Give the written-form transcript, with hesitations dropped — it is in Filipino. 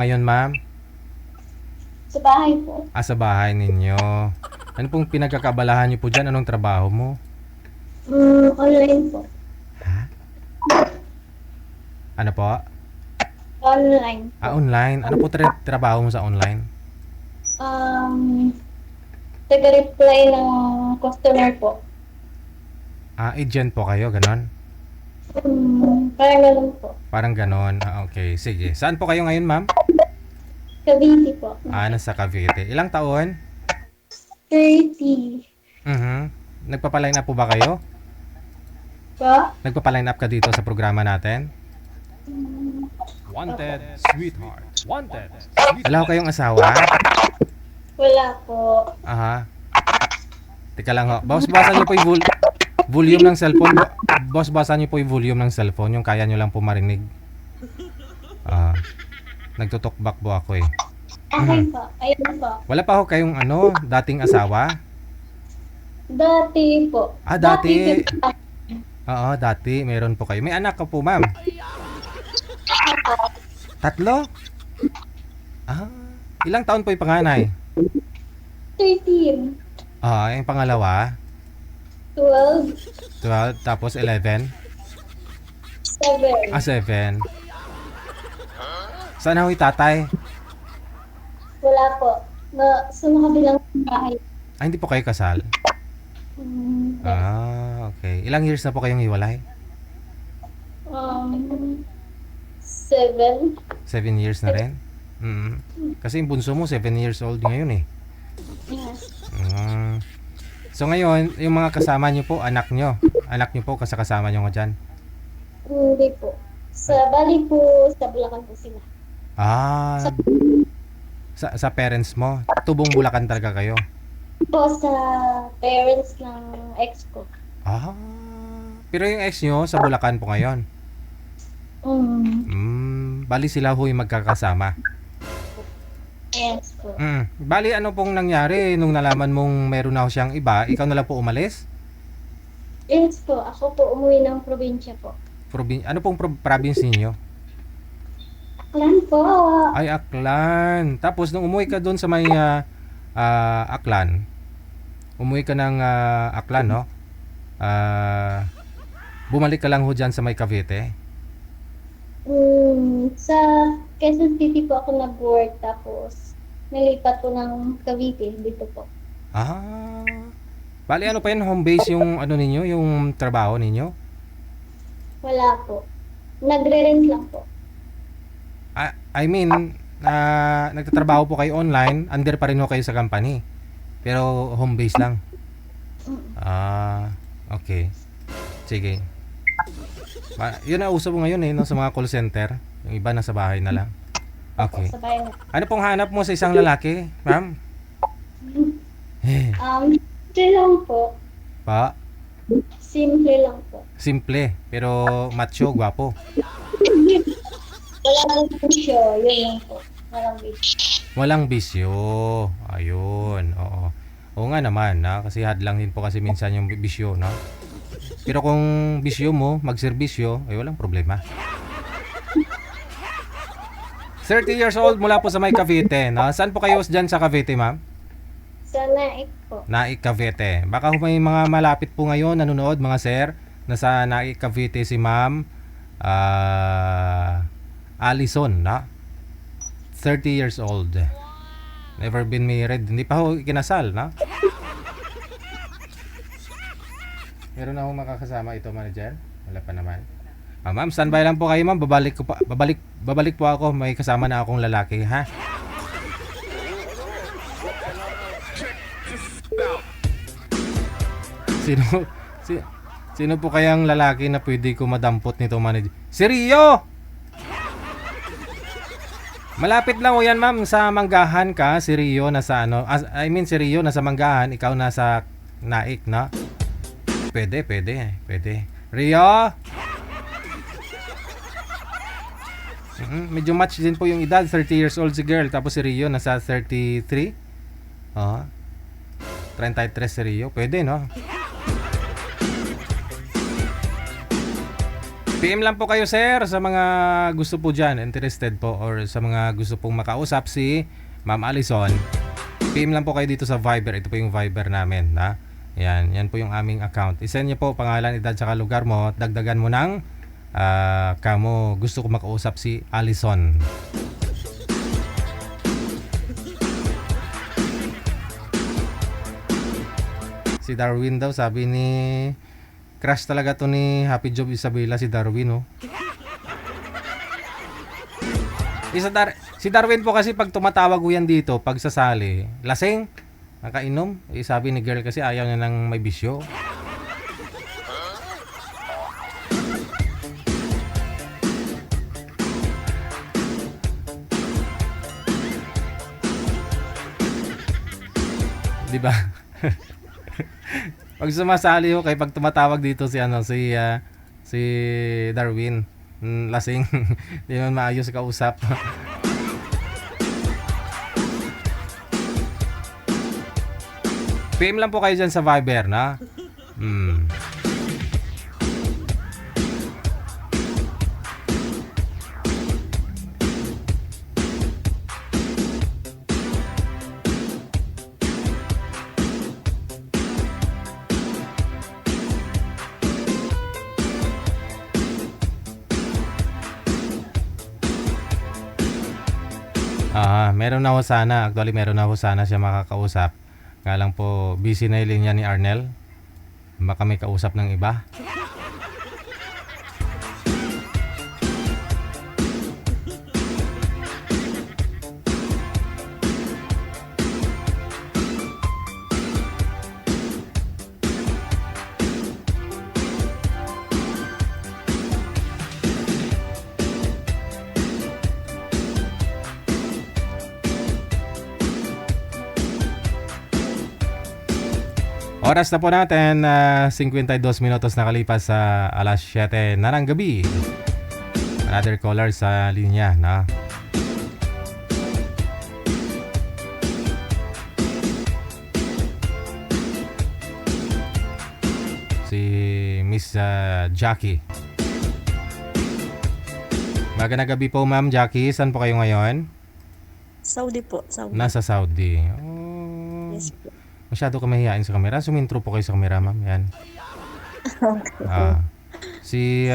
Ngayon, ma'am? Sa bahay po. Sa bahay ninyo. Ano pong pinagkakabalahan niyo po dyan? Anong trabaho mo? Online po. Ha? Ano po? Online po. Online. Ano po trabaho mo sa online? Um, Taga-reply ng customer po. Agent po kayo, ganon? Parang ganun po. Parang ganon. Okay, sige. Saan po kayo ngayon, ma'am? Cavite po. Nasa Cavite. Ilang taon? 30 Nagpapaline up po ba kayo? po. Nagpapaline up ka dito sa programa natin? Wanted, sweetheart. Wanted, sweetheart. Wala ko kayong asawa? Wala po. Aha. Teka lang ho. Boss, basan niyo po yung volume ng cellphone. Boss, basan niyo po yung volume ng cellphone. Yung kaya niyo lang po marinig. Nagtutok-back po ako eh. Okay po. Ayun po. Wala pa ho kayong dating asawa? Dati po. Dati. Dati. Oo, dati. Meron po kayo. May anak ka po, ma'am? 3? Ilang taon po yung panganay? 13. Yung pangalawa? 12. 12, tapos 11? 7. 7. Saan ho yung tatay? Wala po. Sa makabilang bahay. Hindi po kayo kasal? Okay. Ilang years na po kayong hiwalay? 7. 7 years na rin? Kasi yung bunso mo 7 years old ngayon eh. Yes. So ngayon, yung mga kasama nyo po, anak nyo po, kasama nyo nga dyan? Hindi po. Bali po, sa Bulacan po sila. Sa parents mo? Tubong Bulacan talaga kayo? Po sa parents ng ex ko. Pero yung ex nyo sa Bulacan po ngayon? Bali sila ho yung magkakasama? Yes po. Bali ano pong nangyari nung nalaman mong meron na ho siyang iba? Ikaw na lang po umalis? Yes po. Ako po umuwi ng probinsya po. Ano pong province ninyo? Aklan po. Ay, Aklan. Tapos nung umuwi ka doon sa may Aklan, umuwi ka ng Aklan, no? Bumalik ka lang ho dyan sa may Cavite? Sa Quezon City po ako nag-work, tapos nalipat po ng Cavite dito po. Bali ano pa yun, home base yung ano ninyo, yung trabaho ninyo? Wala po. Nagre-rent lang po. I mean, nagtatrabaho po kayo online, under pa rin ho kayo sa company. Pero home base lang. Okay. Sige. Yun ang uso po ngayon eh, no, sa mga call center. Yung iba nasa bahay na lang. Okay. Sa bayan. Ano pong hanap mo sa isang lalaki, ma'am? Simple lang po. Pa? Simple lang po. Simple, pero macho, gwapo. Wala pong bisyo. Yun lang po. Walang bisyo. Walang bisyo. Ayun, oo. Oo nga naman, kasi hadlang din po kasi minsan yung bisyo, no? Pero kung bisyo mo, magserbisyo, ay walang problema. 30 years old mula po sa may Cavite, no? Saan po kayo dyan sa Cavite, ma'am? Sa Naik po. Naik, Cavite. Baka may mga malapit po ngayon nanonood, mga sir, na sa Naik, Cavite si ma'am Allison, no? 30 years old. Never been married. Hindi pa ho ikinasal, no? Meron na akong makakasama ito, manager? Wala pa naman. Ma'am, standby lang po kayo, ma'am. Babalik po ako. May kasama na akong lalaki, ha? Sino po kayang lalaki na pwede ko madampot nito, manager? Si Rio! Malapit lang o yan, ma'am. Sa Manggahan ka, si Rio nasa si Rio nasa Manggahan, ikaw nasa Naik, no? Pwede. Rio! Medyo match din po yung edad. 30 years old si girl. Tapos si Rio nasa 33. 33 si Rio. Pwede, no? PM lang po kayo sir sa mga gusto po dyan, interested po or sa mga gusto pong makausap si Ma'am Alison. PM lang po kayo dito sa Viber. Ito po yung Viber namin. Ha? Yan po yung aming account. I-send niyo po pangalan, edad, saka lugar mo. Dagdagan mo ng kamo gusto ko makausap si Alison. Si Darwin daw, sabi ni crush talaga to ni Happy Job Isabela si Darwin, oh. Si Darwin po kasi pag tumatawag ko yan dito, pag sasali, lasing, nakainom. Sabi ni girl kasi ayaw niya ng may bisyo. Di ba? Pag sumasali ho, kay pag tumatawag dito si Darwin, lasing, di man maayos kausap. PM lang po kayo dyan sa Viber, na? Meron na ho sana. Actually, meron na ho sana siya makakausap. Nga lang po, busy na yung linya ni Arnel. Baka may kausap ng iba. Oras na po natin, 52 minutos nakalipas sa alas 7 na ng gabi. Another caller sa linya, na. Si Miss Jackie. Magandang gabi po, Ma'am Jackie. Saan po kayo ngayon? Saudi po, Saudi. Nasa Saudi. Oh. Yes po. Masyado ka mahihain sa kamera. Sumintro po kayo sa kamera, ma'am. Yan. Okay. Si